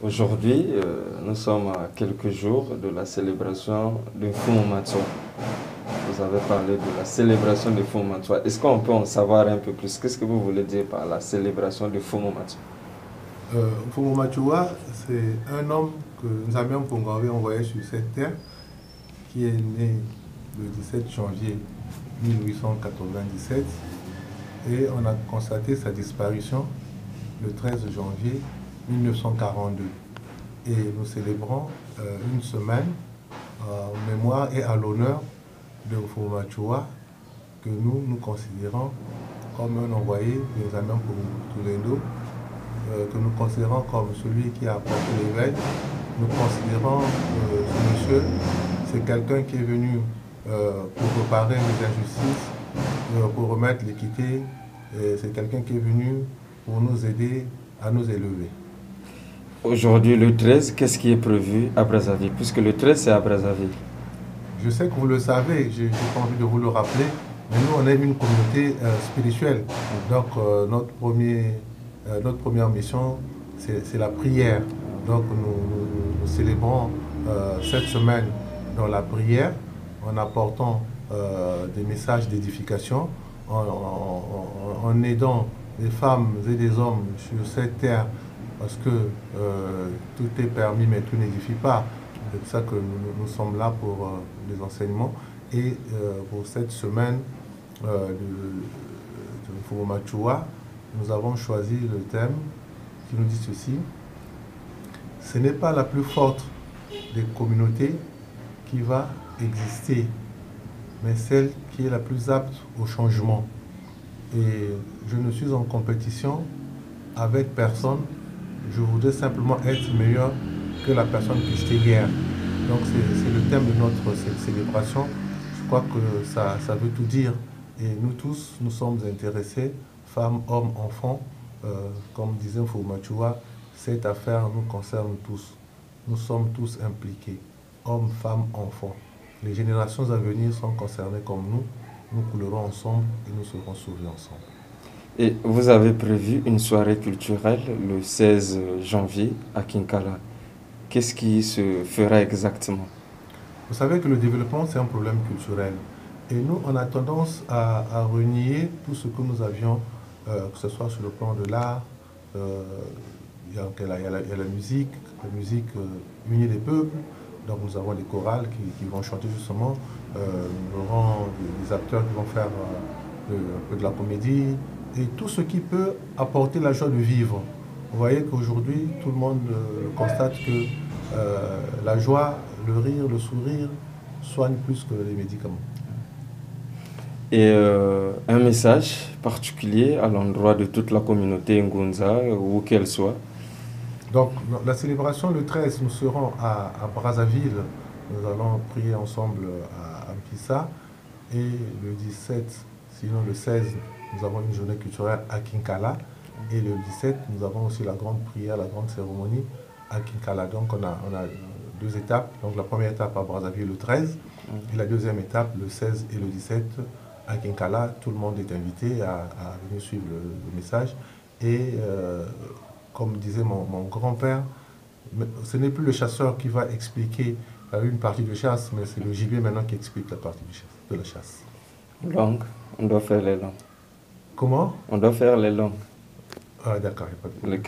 Aujourd'hui, nous sommes à quelques jours de la célébration de Fumomatsua. Vous avez parlé de la célébration de Fumomatsua. Est-ce qu'on peut en savoir un peu plus? Qu'est-ce que vous voulez dire par la célébration de Fumomatsua? Fumomatsua, c'est un homme que Nzambe Mpongo avait envoyé sur cette terre, qui est né le 17 janvier 1897, et on a constaté sa disparition le 13 janvier 1942. Et nous célébrons une semaine en mémoire et à l'honneur de Fumomatsua, que nous considérons comme un envoyé de Nzambe Mpongo, que nous considérons comme celui qui a apporté l'éveil. Nous considérons ce monsieur, c'est quelqu'un qui est venu pour réparer les injustices, pour remettre l'équité. C'est quelqu'un qui est venu pour nous aider à nous élever. Aujourd'hui, le 13, qu'est-ce qui est prévu à Brazzaville? Puisque le 13, c'est à Brazzaville. Je sais que vous le savez, je n'ai pas envie de vous le rappeler, mais nous, on est une communauté spirituelle. Donc, notre première mission, c'est la prière. Donc, nous célébrons cette semaine dans la prière, en apportant des messages d'édification, en aidant les femmes et les hommes sur cette terre, parce que tout est permis, mais tout n'édifie pas. C'est pour ça que nous sommes là pour les enseignements. Et pour cette semaine de Fumomatsua, nous avons choisi le thème qui nous dit ceci: ce n'est pas la plus forte des communautés qui va exister, mais celle qui est la plus apte au changement. Et je ne suis en compétition avec personne, je voudrais simplement être meilleur que la personne que j'étais hier. Donc c'est le thème de notre célébration. Je crois que ça veut tout dire. Et nous tous, nous sommes intéressés, femmes, hommes, enfants. Comme disait Fumomatsua, cette affaire nous concerne tous. Nous sommes tous impliqués, hommes, femmes, enfants. Les générations à venir sont concernées comme nous. Nous coulerons ensemble et nous serons sauvés ensemble. Et vous avez prévu une soirée culturelle le 16 janvier à Kinkala. Qu'est-ce qui se fera exactement? Vous savez que le développement, c'est un problème culturel. Et nous, on a tendance à renier tout ce que nous avions, que ce soit sur le plan de l'art, il y a la musique unit les peuples. Donc nous avons des chorales qui vont chanter justement, nous aurons des acteurs qui vont faire un peu de la comédie, et tout ce qui peut apporter la joie de vivre. Vous voyez qu'aujourd'hui, tout le monde constate que la joie, le rire, le sourire soignent plus que les médicaments. Et un message particulier à l'endroit de toute la communauté Ngunza, où qu'elle soit? Donc, la célébration le 13, nous serons à Brazzaville. Nous allons prier ensemble à Mpissa. Et le 17, sinon le 16, nous avons une journée culturelle à Kinkala. Et le 17, nous avons aussi la grande prière, la grande cérémonie à Kinkala. Donc, on a deux étapes. Donc, la première étape à Brazzaville le 13. Et la deuxième étape, le 16 et le 17, à Kinkala. Tout le monde est invité à venir suivre le message. Et comme disait mon grand-père, ce n'est plus le chasseur qui va expliquer une partie de chasse, mais c'est le gibier maintenant qui explique la partie de la chasse. Langue, on doit faire les langues. Comment? On doit faire les langues. Ah, d'accord, il n'y a pas de problème.